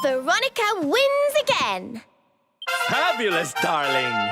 Veronica wins again. Fabulous, darling!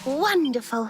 Wonderful.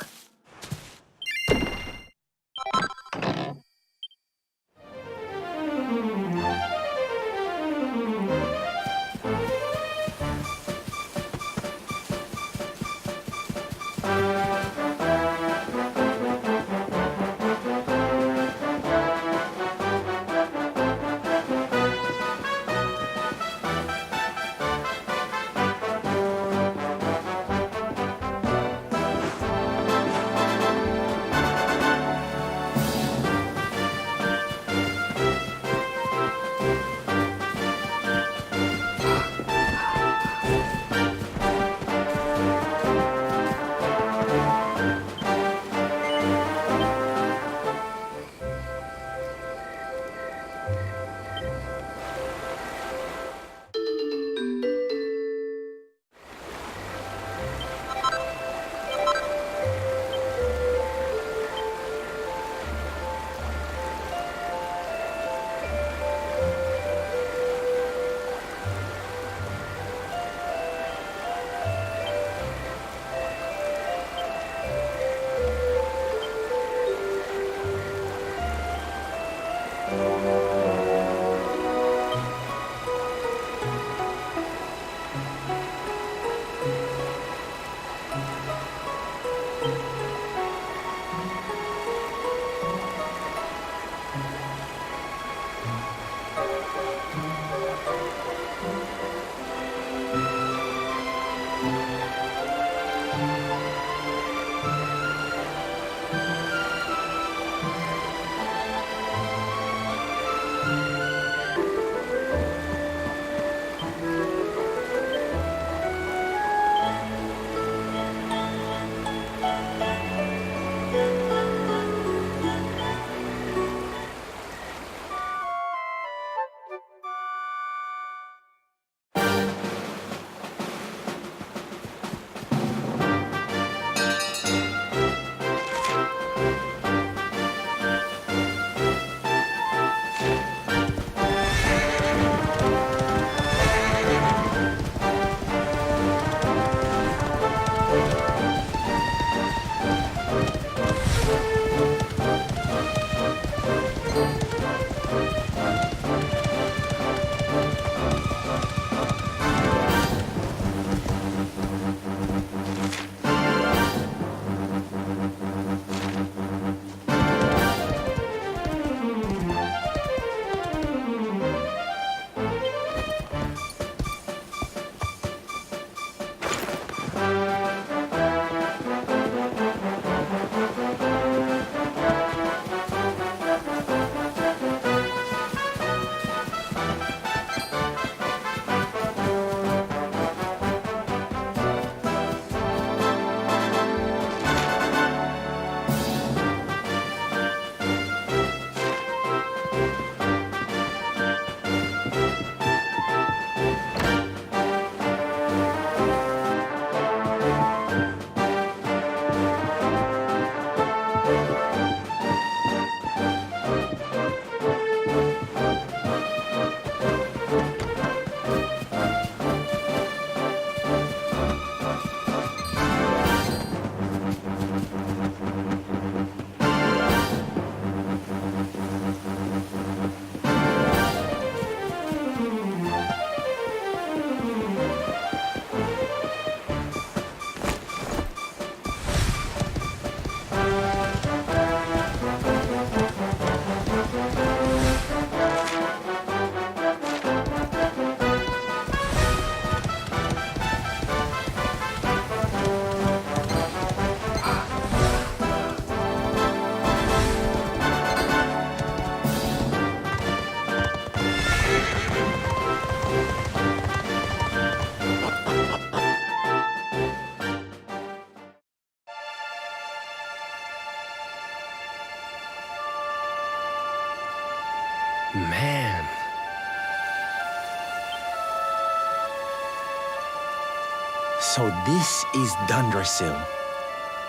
So this is Dundrasil.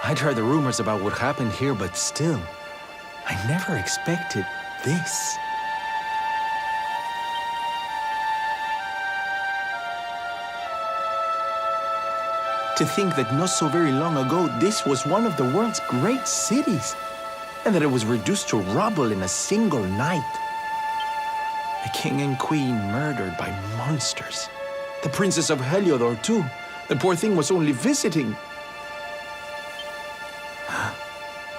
I'd heard the rumors about what happened here, but still, I never expected this. To think that not so very long ago, this was one of the world's great cities, and that it was reduced to rubble in a single night. The king and queen murdered by monsters. The princess of Heliodor, too. The poor thing was only visiting.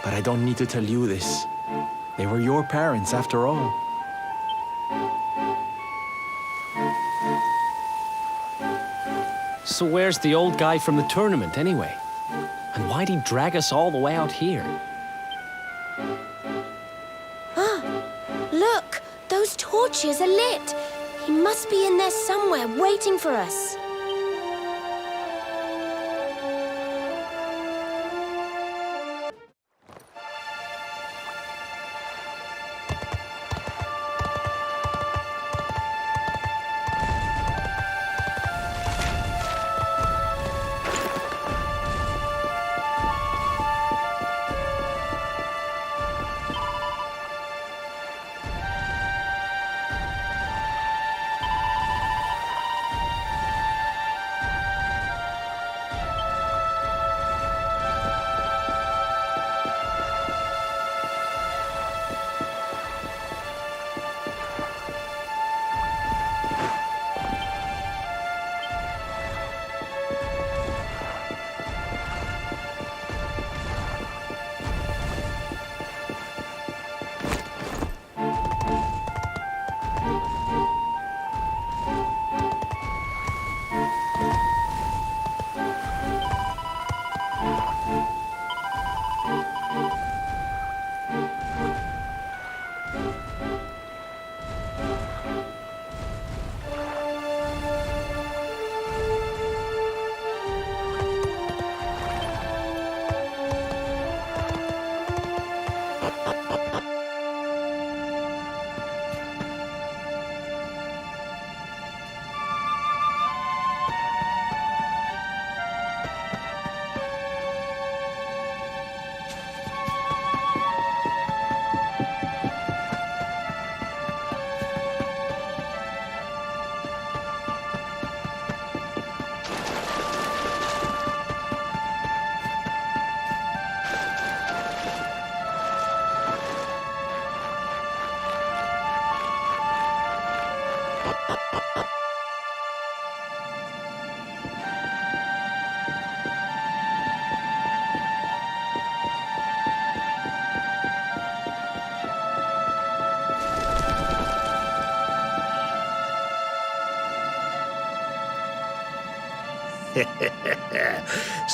But I don't need to tell you this. They were your parents, after all. So where's the old guy from the tournament, anyway? And why'd he drag us all the way out here? Look, those torches are lit. He must be in there somewhere, waiting for us.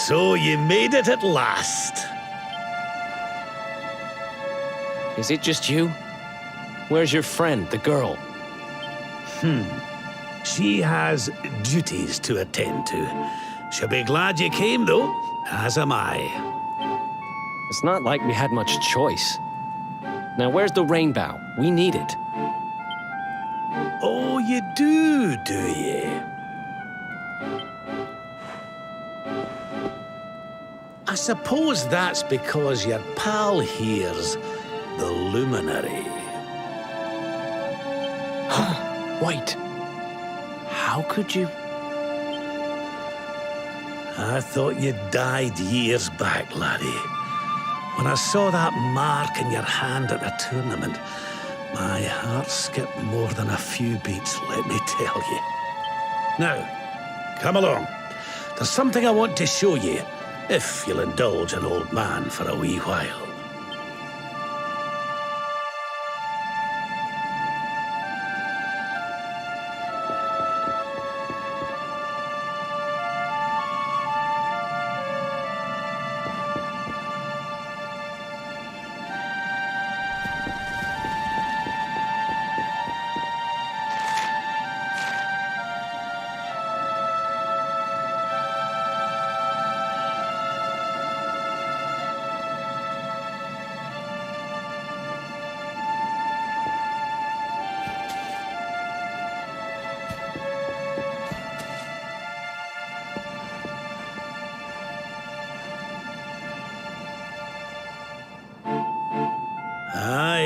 So you made it at last. Is it just you? Where's your friend, the girl? She has duties to attend to. She'll be glad you came, though, as am I. It's not like we had much choice. Now, where's the rainbow? We need it. Oh, you do you? I suppose that's because your pal here's the luminary. Wait. How could you? I thought you died years back, laddie. When I saw that mark in your hand at the tournament, my heart skipped more than a few beats, let me tell you. Now, come along. There's something I want to show you, if you'll indulge an old man for a wee while.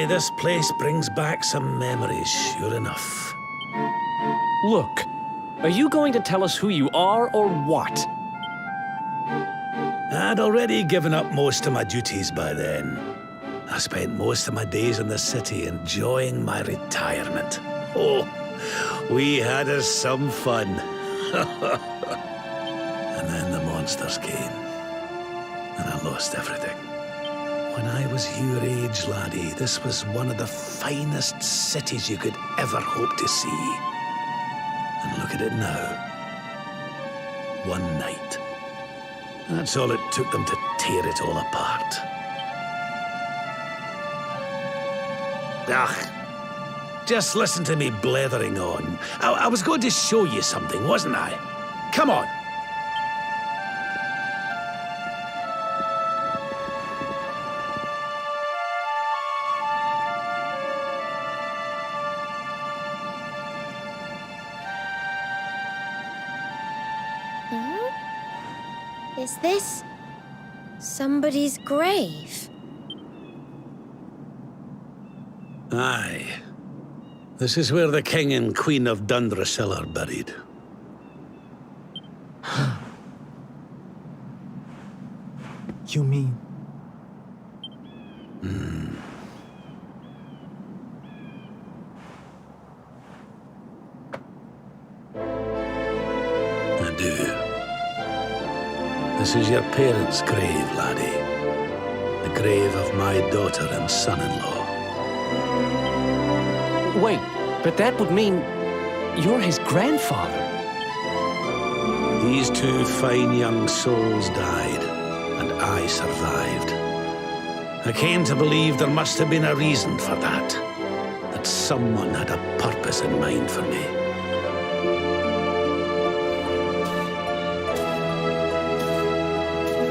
this place brings back some memories, sure enough. Look, are you going to tell us who you are or what? I'd already given up most of my duties by then. I spent most of my days in the city enjoying my retirement. Oh, we had us some fun. And then the monsters came, and I lost everything. When I was your age, laddie, this was one of the finest cities you could ever hope to see. And look at it now. One night. That's all it took them to tear it all apart. Ugh. Just listen to me blethering on. I was going to show you something, wasn't I? Come on. Is this somebody's grave? Aye. This is where the King and Queen of Dundrasil are buried. You mean? I do. This is your parents' grave, laddie. The grave of my daughter and son-in-law. Wait, but that would mean you're his grandfather. These two fine young souls died, and I survived. I came to believe there must have been a reason for that. That someone had a purpose in mind for me.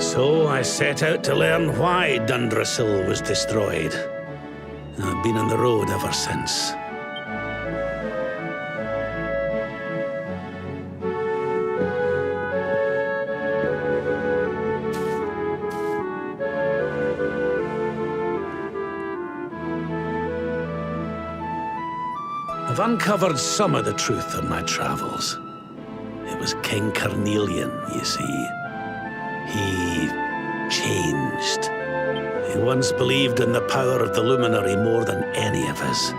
So I set out to learn why Dundrasil was destroyed. And I've been on the road ever since. I've uncovered some of the truth on my travels. It was King Carnelian, you see. He changed. He once believed in the power of the luminary more than any of us.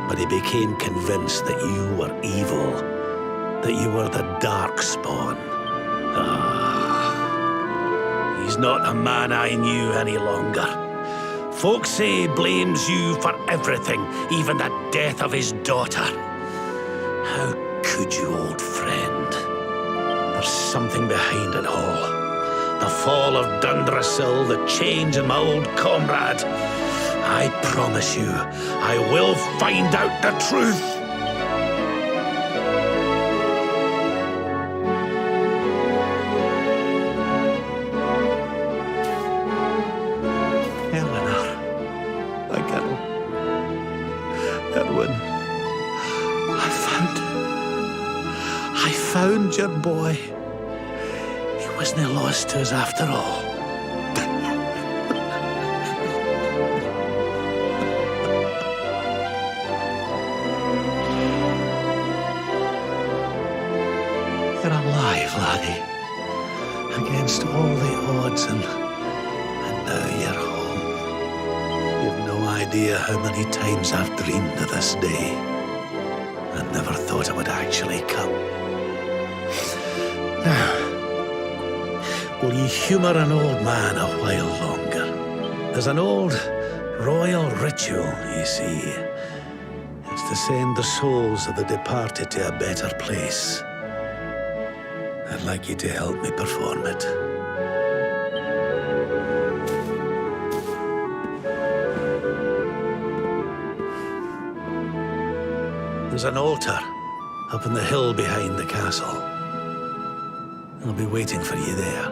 But he became convinced that you were evil, that you were the Darkspawn. He's not a man I knew any longer. Folks say he blames you for everything, even the death of his daughter. How could you, old friend? There's something behind it all. The fall of Dundrasil, the change in my old comrade. I promise you, I will find out the truth. Eleanor. I got him. Edwin. I found your boy. He wasn't lost to us after all. You're alive, laddie. Against all the odds, and now you're home. You've no idea how many times I've dreamed of this day. I never thought it would actually come. Now, will you humour an old man a while longer? There's an old royal ritual, you see. It's to send the souls of the departed to a better place. I'd like you to help me perform it. There's an altar up on the hill behind the castle. I'll be waiting for you there.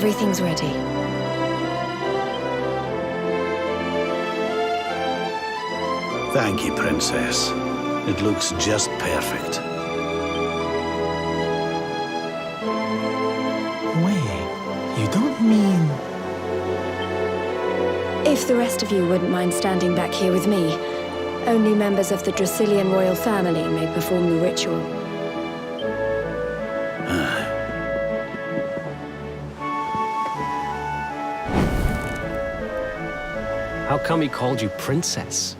Everything's ready. Thank you, Princess. It looks just perfect. Wait, you don't mean... If the rest of you wouldn't mind standing back here with me, only members of the Dracilian royal family may perform the ritual. How come he called you princess?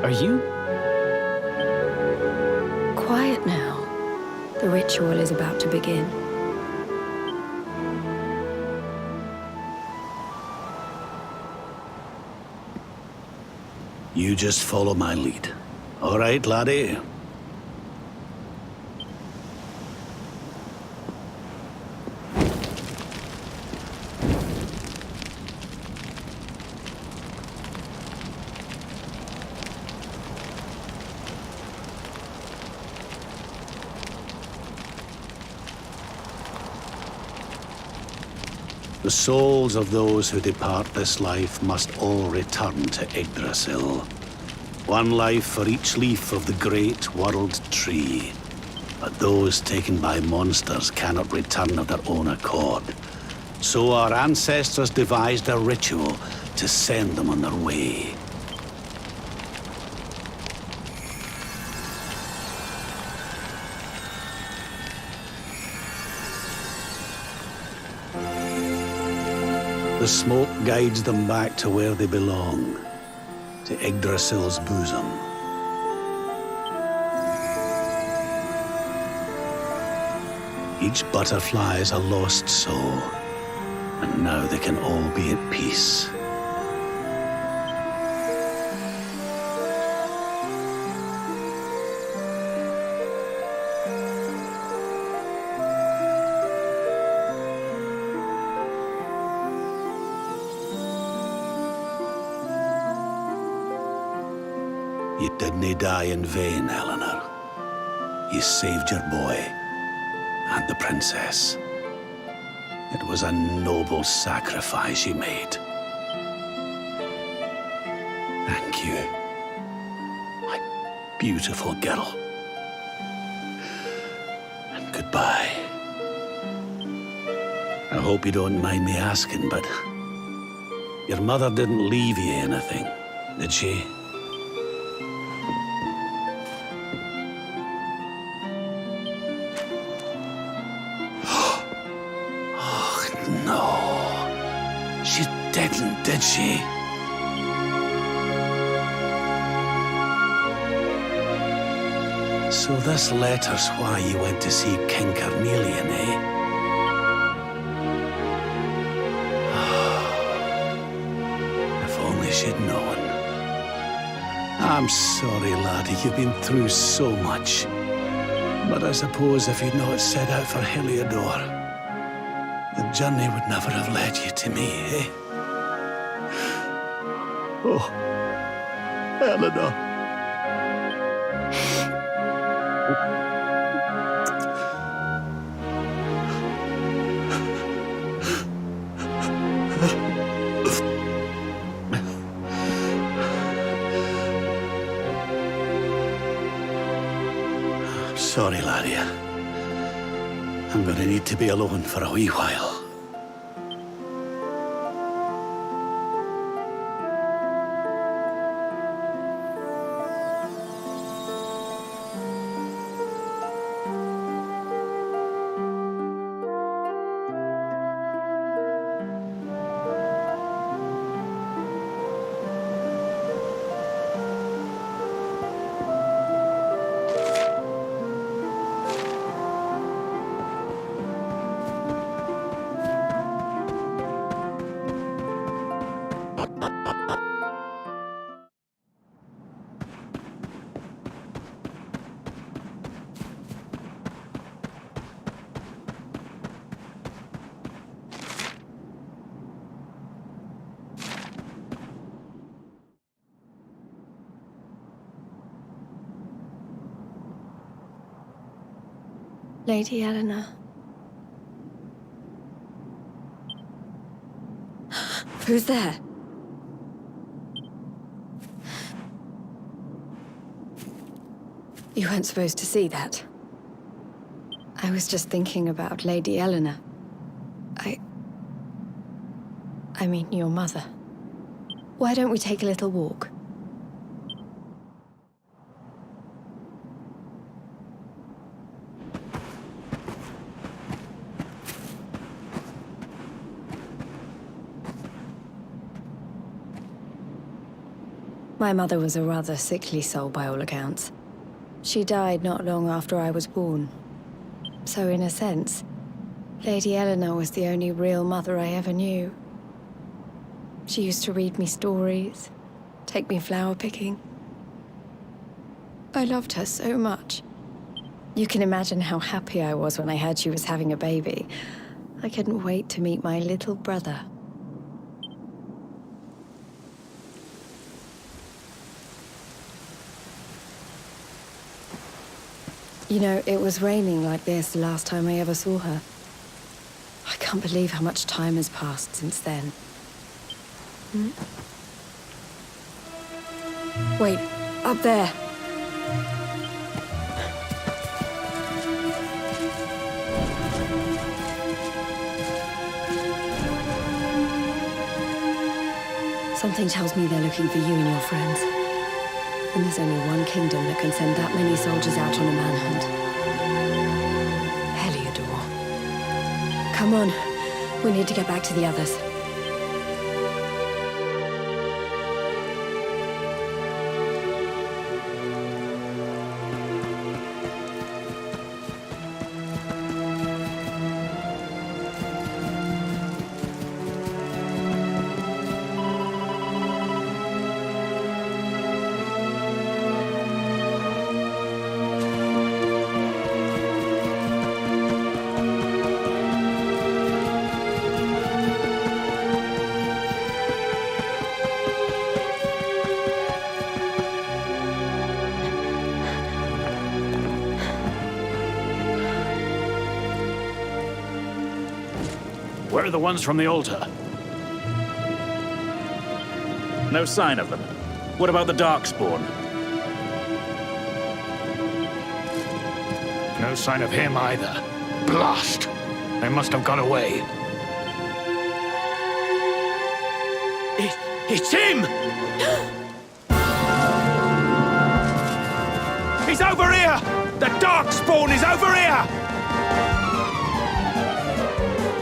Are you? Quiet now. The ritual is about to begin. You just follow my lead. All right, laddie? The souls of those who depart this life must all return to Yggdrasil. One life for each leaf of the great world tree. But those taken by monsters cannot return of their own accord. So our ancestors devised a ritual to send them on their way. The smoke guides them back to where they belong, to Yggdrasil's bosom. Each butterfly is a lost soul, and now they can all be at peace. You didn't die in vain, Eleanor. You saved your boy and the princess. It was a noble sacrifice you made. Thank you, my beautiful girl. And goodbye. I hope you don't mind me asking, but your mother didn't leave you anything, did she? No, she didn't, did she? So this letter's why you went to see King Carnelian, eh? If only she'd known. I'm sorry, laddie, you've been through so much. But I suppose if you'd not set out for Heliodor, the journey would never have led you to me, eh? Oh, Eleanor. Sorry, laddie. I'm gonna need to be alone for a wee while. Lady Eleanor. Who's there? You weren't supposed to see that. I was just thinking about Lady Eleanor. I mean, your mother. Why don't we take a little walk? My mother was a rather sickly soul by all accounts. She died not long after I was born. So in a sense, Lady Eleanor was the only real mother I ever knew. She used to read me stories, take me flower picking. I loved her so much. You can imagine how happy I was when I heard she was having a baby. I couldn't wait to meet my little brother. You know, it was raining like this the last time I ever saw her. I can't believe how much time has passed since then. Wait, up there. Something tells me they're looking for you and your friends. And there's only one kingdom that can send that many soldiers out on a manhunt. Heliodor. Come on, we need to get back to the others. Where are the ones from the altar? No sign of them. What about the Darkspawn? No sign of him either. Blast! They must have got away. It's him! He's over here! The Darkspawn is over here!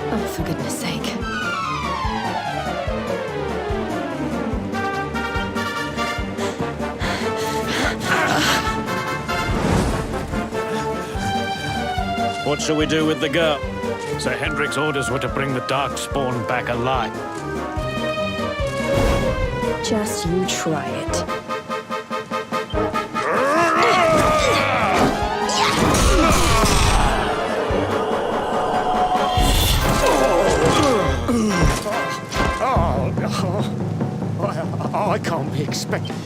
Oh, for goodness sake. What shall we do with the girl? Sir Hendrik's orders were to bring the Darkspawn back alive. Just you try it. Oh, I can't be expected.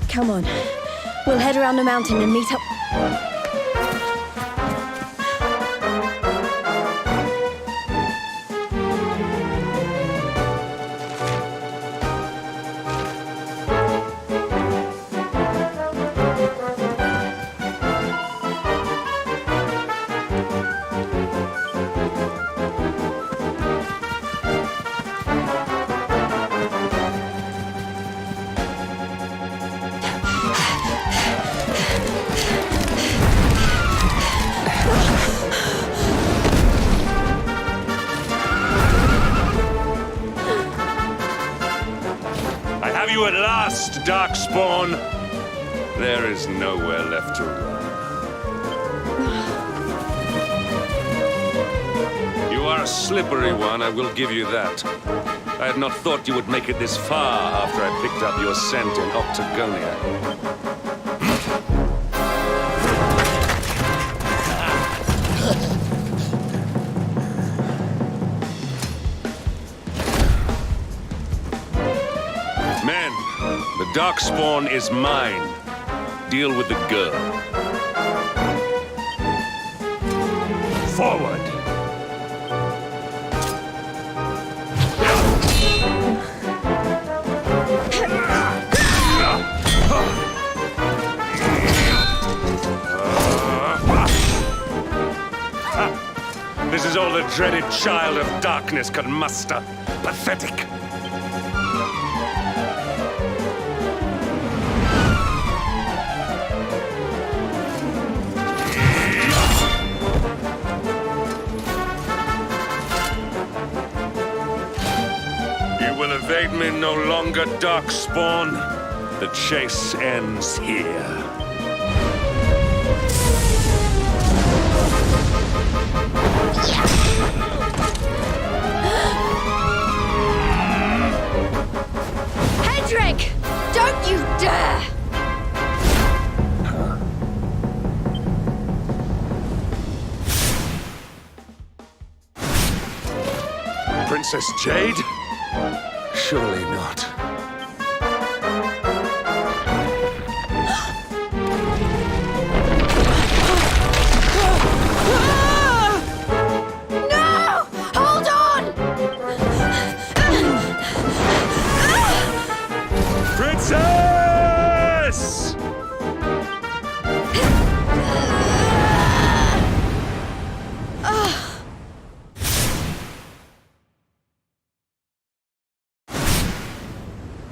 Come on. We'll head around the mountain and meet up. Have you at last, Darkspawn? There is nowhere left to run. You are a slippery one, I will give you that. I had not thought you would make it this far after I picked up your scent in Octagonia. Men, the Darkspawn is mine. Deal with the girl. Forward! all the dreaded child of darkness could muster. Pathetic! You will evade me no longer, Darkspawn. The chase ends here. Hendrik! Don't you dare! Princess Jade? Surely not. No! Hold on! Princess!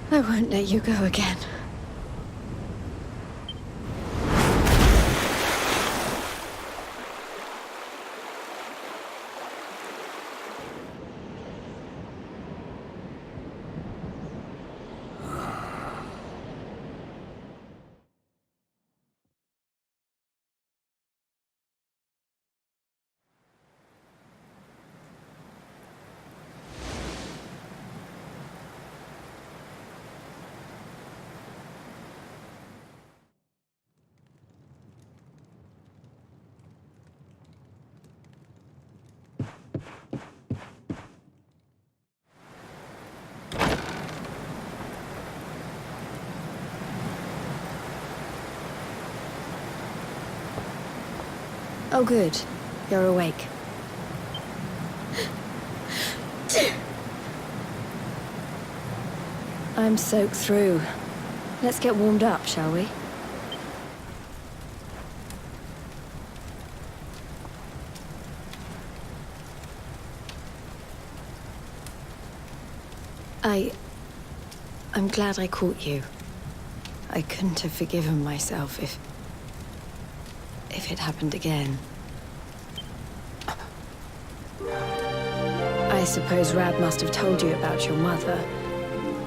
I won't let you go again. Oh, good. You're awake. I'm soaked through. Let's get warmed up, shall we? I'm glad I caught you. I couldn't have forgiven myself if it happened again. I suppose Rab must have told you about your mother,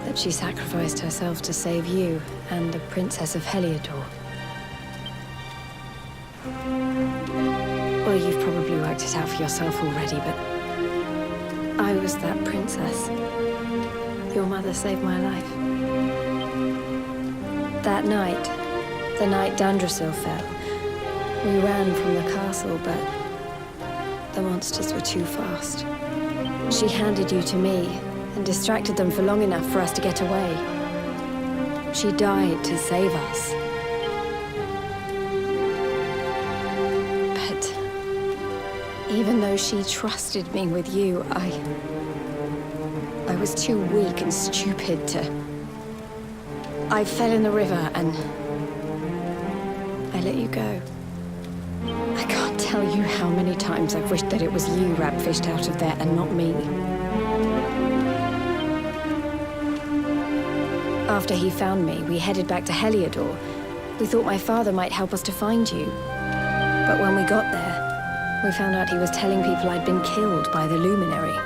that she sacrificed herself to save you and the Princess of Heliodor. Well, you've probably worked it out for yourself already, but I was that princess. Your mother saved my life. That night, the night Dundrasil fell, we ran from the castle, but the monsters were too fast. She handed you to me and distracted them for long enough for us to get away. She died to save us. But even though she trusted me with you, I was too weak and stupid to... I fell in the river and I let you go. I can't tell you how many times I've wished that it was you Rab fished out of there and not me. After he found me, we headed back to Heliodor. We thought my father might help us to find you. But when we got there, we found out he was telling people I'd been killed by the Luminary.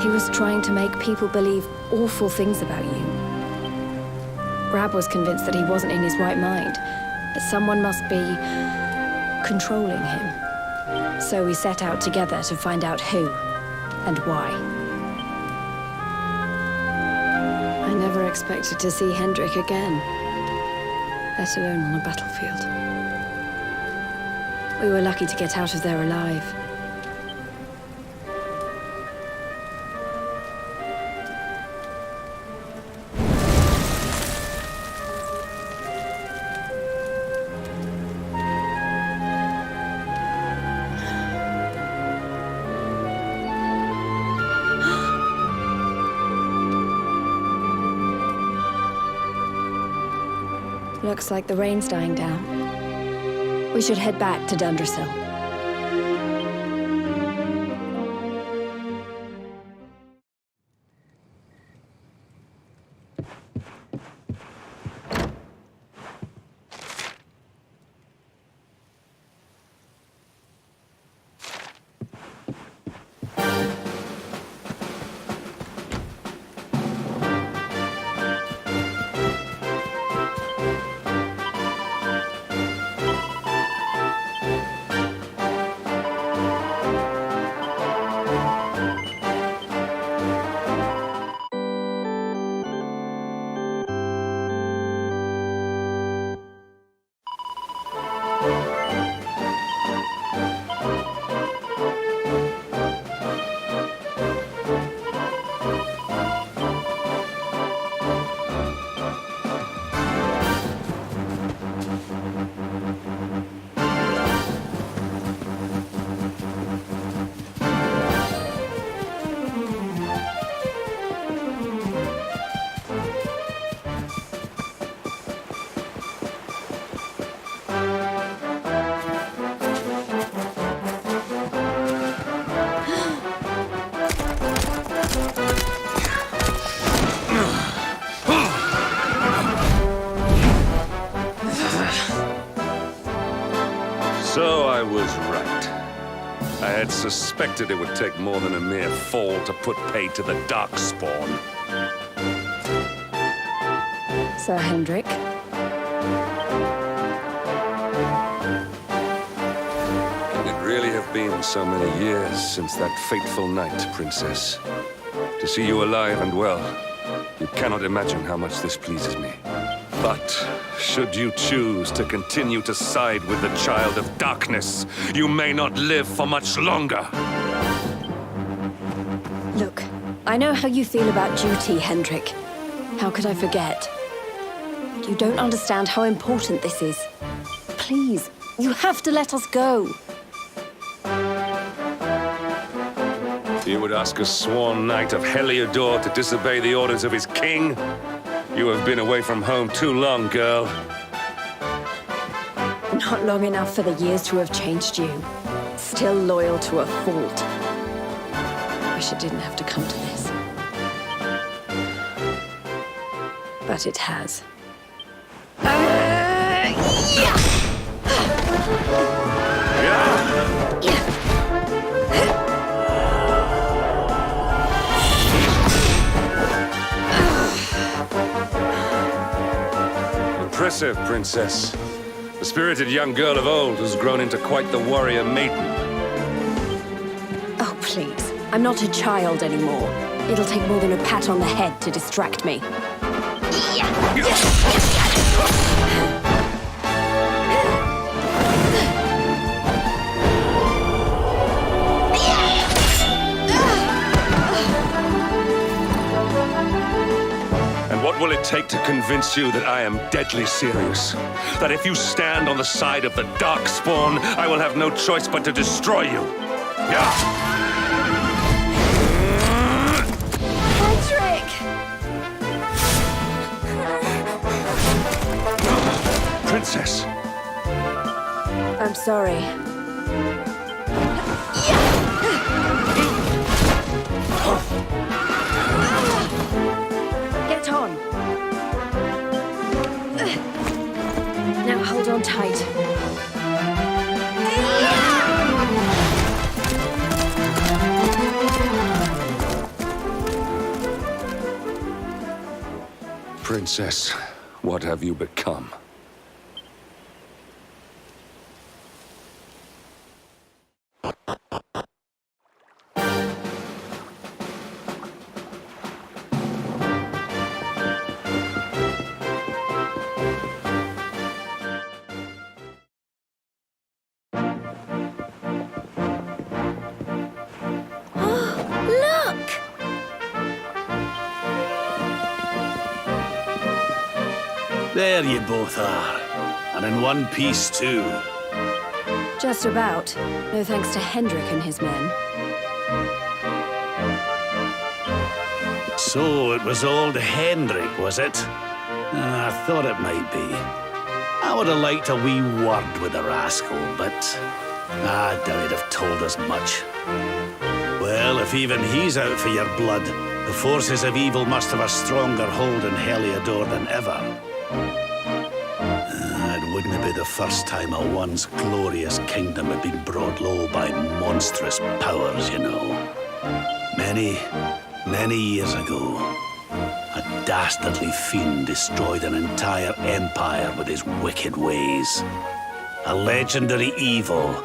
He was trying to make people believe awful things about you. Rab was convinced that he wasn't in his right mind, that someone must be controlling him. So we set out together to find out who and why. I never expected to see Hendrik again, let alone on a battlefield. We were lucky to get out of there alive. Looks like the rain's dying down. We should head back to Dundrasil. So I was right. I had suspected it would take more than a mere fall to put paid to the Darkspawn. Sir Hendrik, Can it really have been so many years since that fateful night, Princess? To see you alive and well, you cannot imagine how much this pleases me. But should you choose to continue to side with the Child of Darkness, you may not live for much longer. look, I know how you feel about duty, Hendrik. How could I forget? You don't understand how important this is. Please, you have to let us go. You would ask a sworn knight of Heliodor to disobey the orders of his king? You have been away from home too long, girl. Not long enough for the years to have changed you. Still loyal to a fault. Wish it didn't have to come to this. But it has. Impressive, Princess. The spirited young girl of old has grown into quite the warrior maiden. Oh, please. I'm not a child anymore. It'll take more than a pat on the head to distract me. What will it take to convince you that I am deadly serious? That if you stand on the side of the Darkspawn, I will have no choice but to destroy you? Yeah. Hendrik! Princess. I'm sorry. Get on. Now hold on tight. Princess, what have you become? Look! There you both are. And in one piece, too. Just about. No thanks to Hendrik and his men. So it was old Hendrik, was it? I thought it might be. I would have liked a wee word with the rascal, but I doubt he'd have told us much. Well, if even he's out for your blood, The forces of evil must have a stronger hold in Heliodor than ever. It wouldn't be the first time a once glorious kingdom had been brought low by monstrous powers, you know. Many years ago, a dastardly fiend destroyed an entire empire with his wicked ways. A legendary evil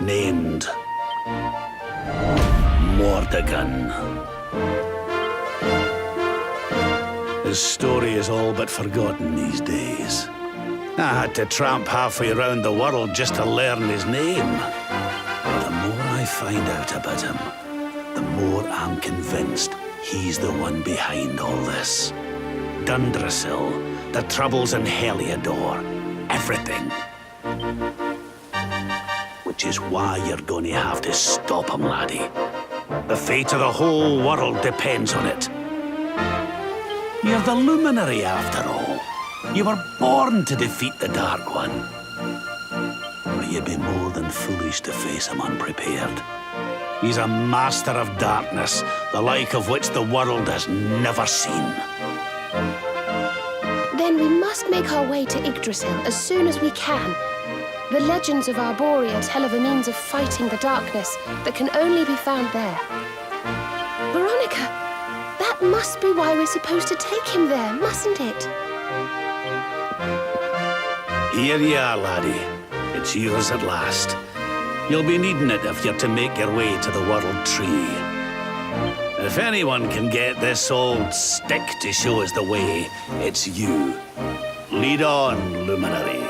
named Mordegon. His story is all but forgotten these days. I had to tramp halfway around the world just to learn his name. But the more I find out about him, the more I'm convinced he's the one behind all this. Dundrasil, the troubles in Heliodor, everything. Which is why you're going to have to stop him, laddie. The fate of the whole world depends on it. You're the luminary, after all. You were born to defeat the Dark One. But you'd be more than foolish to face him unprepared. He's a master of darkness, the like of which the world has never seen. Then we must make our way to Yggdrasil as soon as we can. The legends of Arborea tell of a means of fighting the darkness that can only be found there. Veronica, that must be why we're supposed to take him there, mustn't it? Here you are, laddie. It's yours at last. You'll be needing it if you're to make your way to the World Tree. If anyone can get this old stick to show us the way, it's you. Lead on, luminary.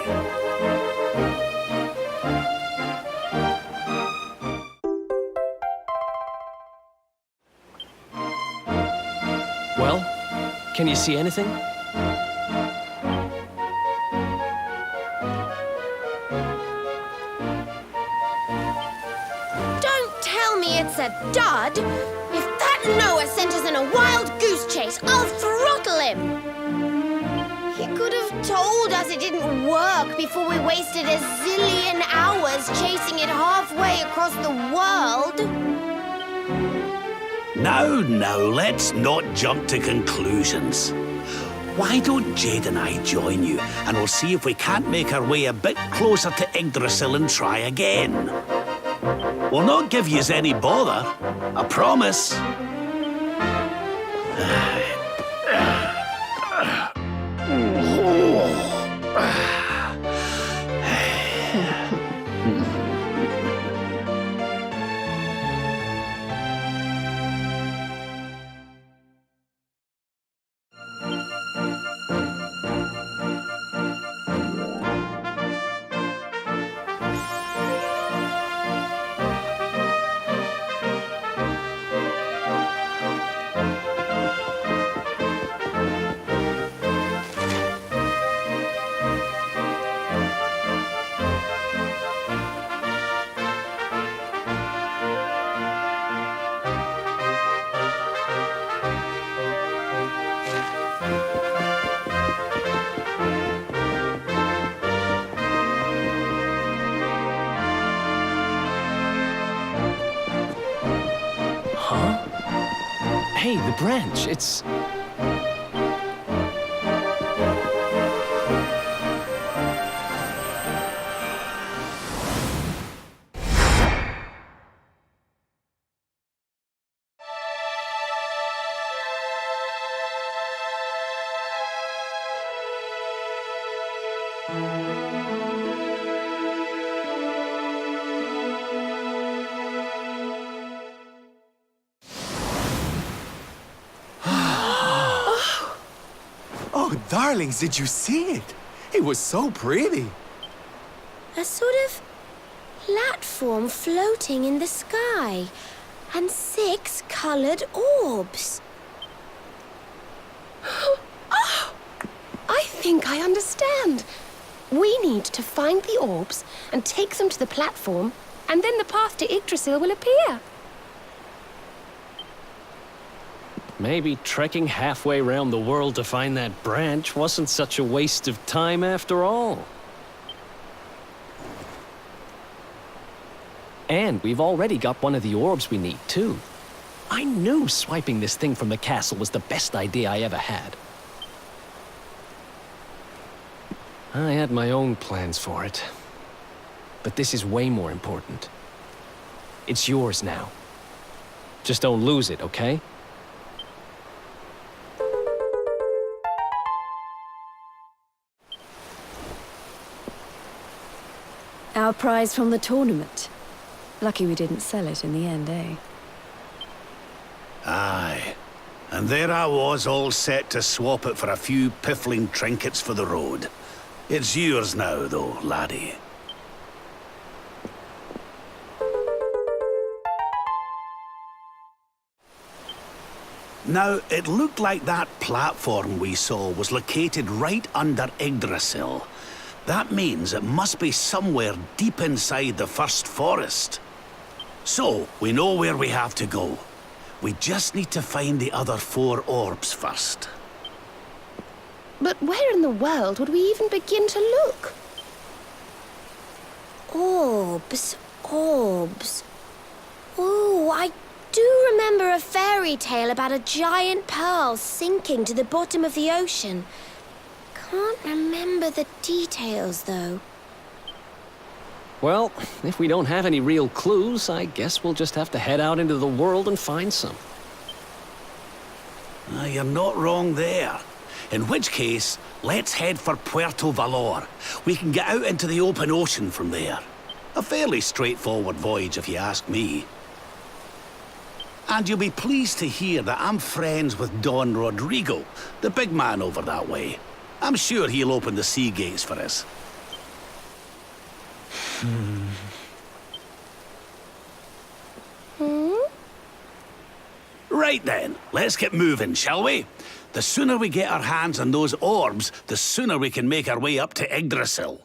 Well, can you see anything? Don't tell me it's a dud! If that Noah sent us in a wild goose chase, I'll throttle him! He could have told us it didn't work before we wasted a zillion hours chasing it halfway across the world. Now, let's not jump to conclusions. Why don't Jade and I join you, and we'll see if we can't make our way a bit closer to Yggdrasil and try again. We'll not give yous any bother, I promise. Hey, the branch, it's... Oh, darlings, did you see it? It was so pretty. A sort of platform floating in the sky, and 6 colored orbs. Oh, I think I understand. We need to find the orbs and take them to the platform, and then the path to Yggdrasil will appear. Maybe trekking halfway around the world to find that branch wasn't such a waste of time after all. And we've already got one of the orbs we need, too. I knew swiping this thing from the castle was the best idea I ever had. I had my own plans for it. But this is way more important. It's yours now. Just don't lose it, okay? Our prize from the tournament. Lucky we didn't sell it in the end, eh? Aye. And there I was, all set to swap it for a few piffling trinkets for the road. It's yours now, though, laddie. Now, it looked like that platform we saw was located right under Yggdrasil. That means it must be somewhere deep inside the first forest. So, we know where we have to go. We just need to find the other 4 orbs first. But where in the world would we even begin to look? Orbs, orbs. Oh, I do remember a fairy tale about a giant pearl sinking to the bottom of the ocean. Can't remember the details, though. Well, if we don't have any real clues, I guess we'll just have to head out into the world and find some. You're not wrong there. In which case, let's head for Puerto Valor. We can get out into the open ocean from there. A fairly straightforward voyage, if you ask me. And you'll be pleased to hear that I'm friends with Don Rodrigo, the big man over that way. I'm sure he'll open the sea gates for us. Right then, let's get moving, shall we? The sooner we get our hands on those orbs, the sooner we can make our way up to Yggdrasil.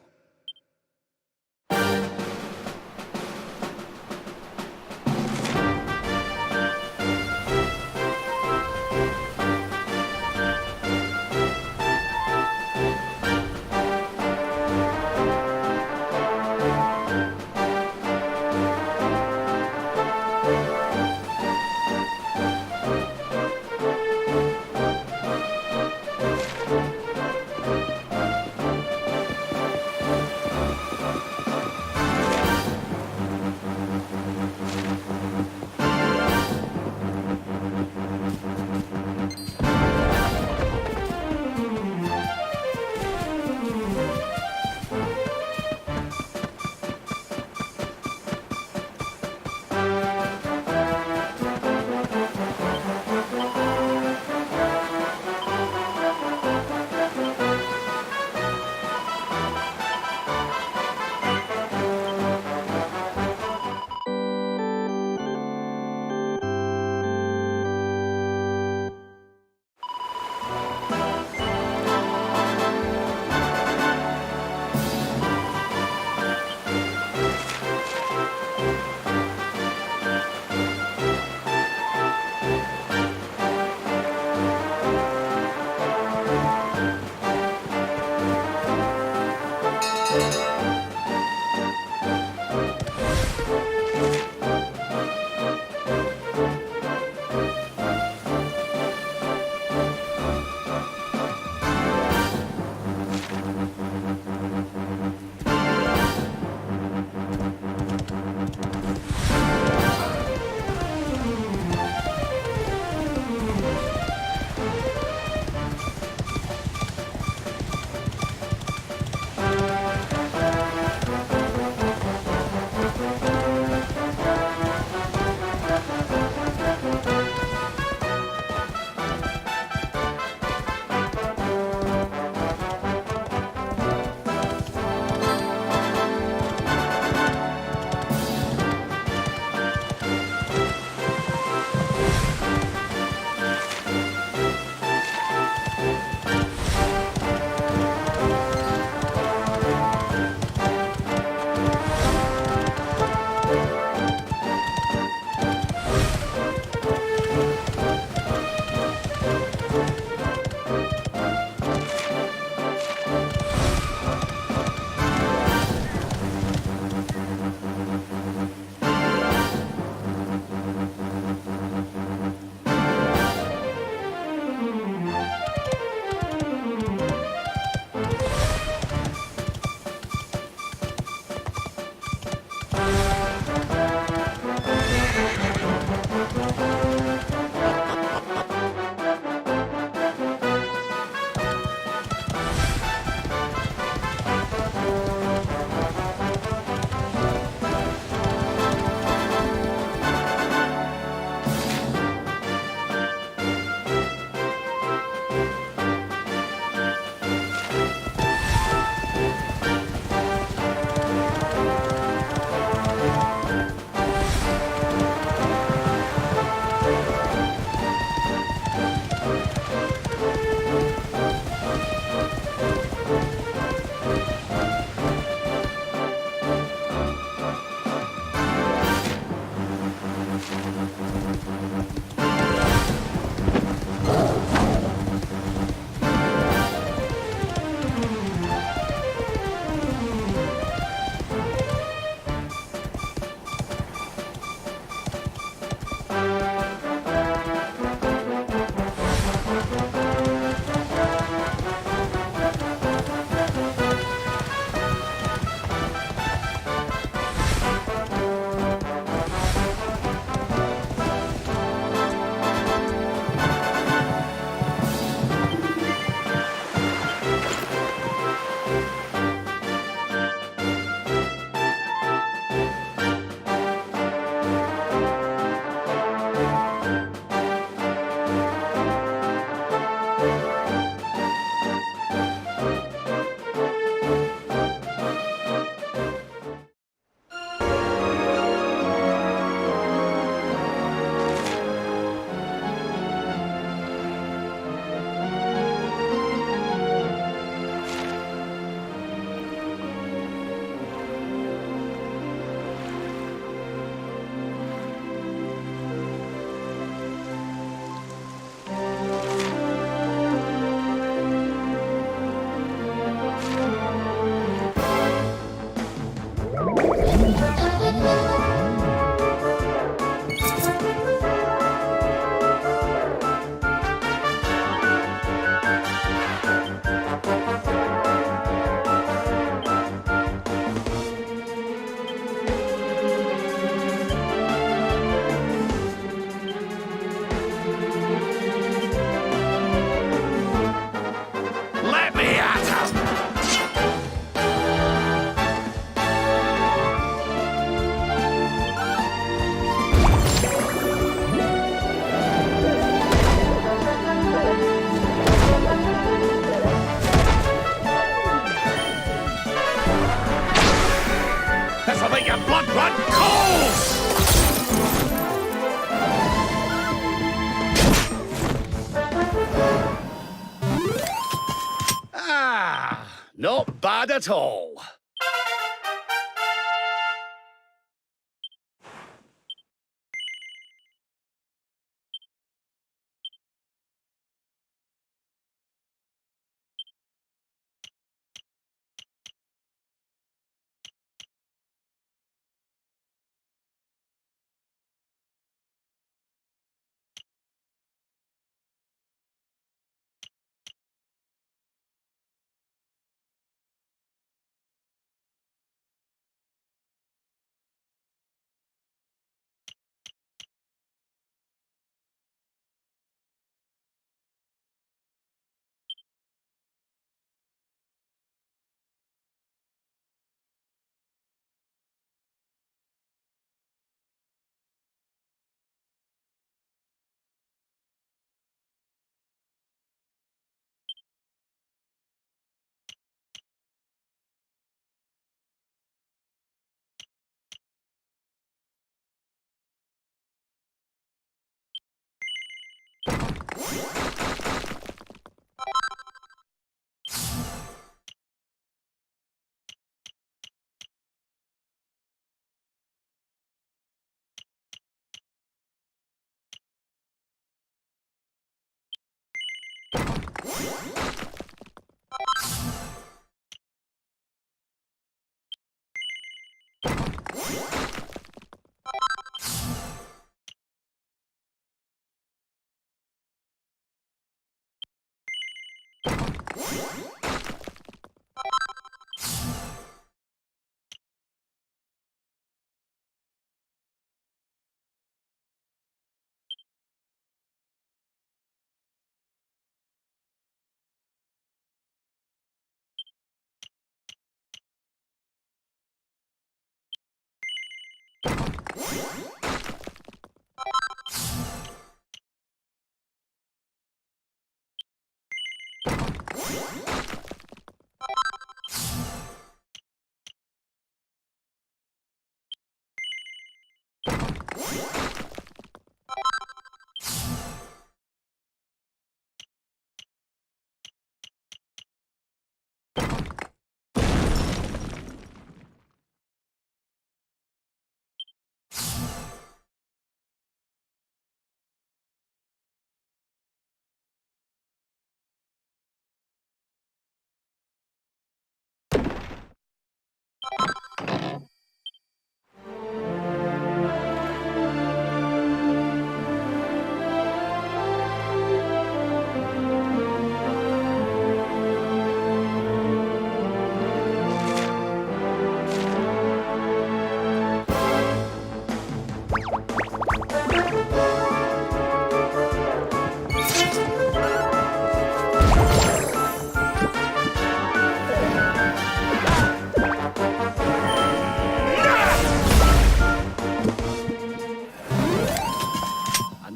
not bad at all.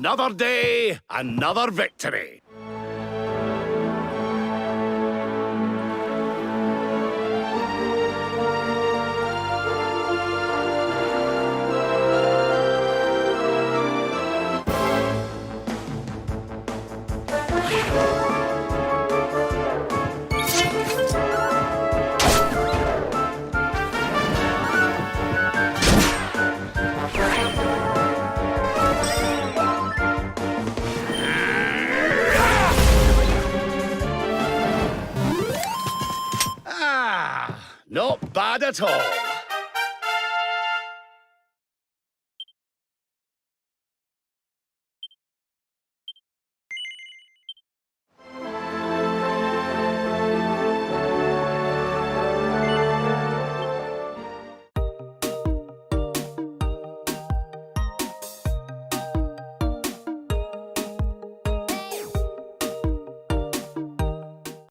Another day, another victory. Not bad at all.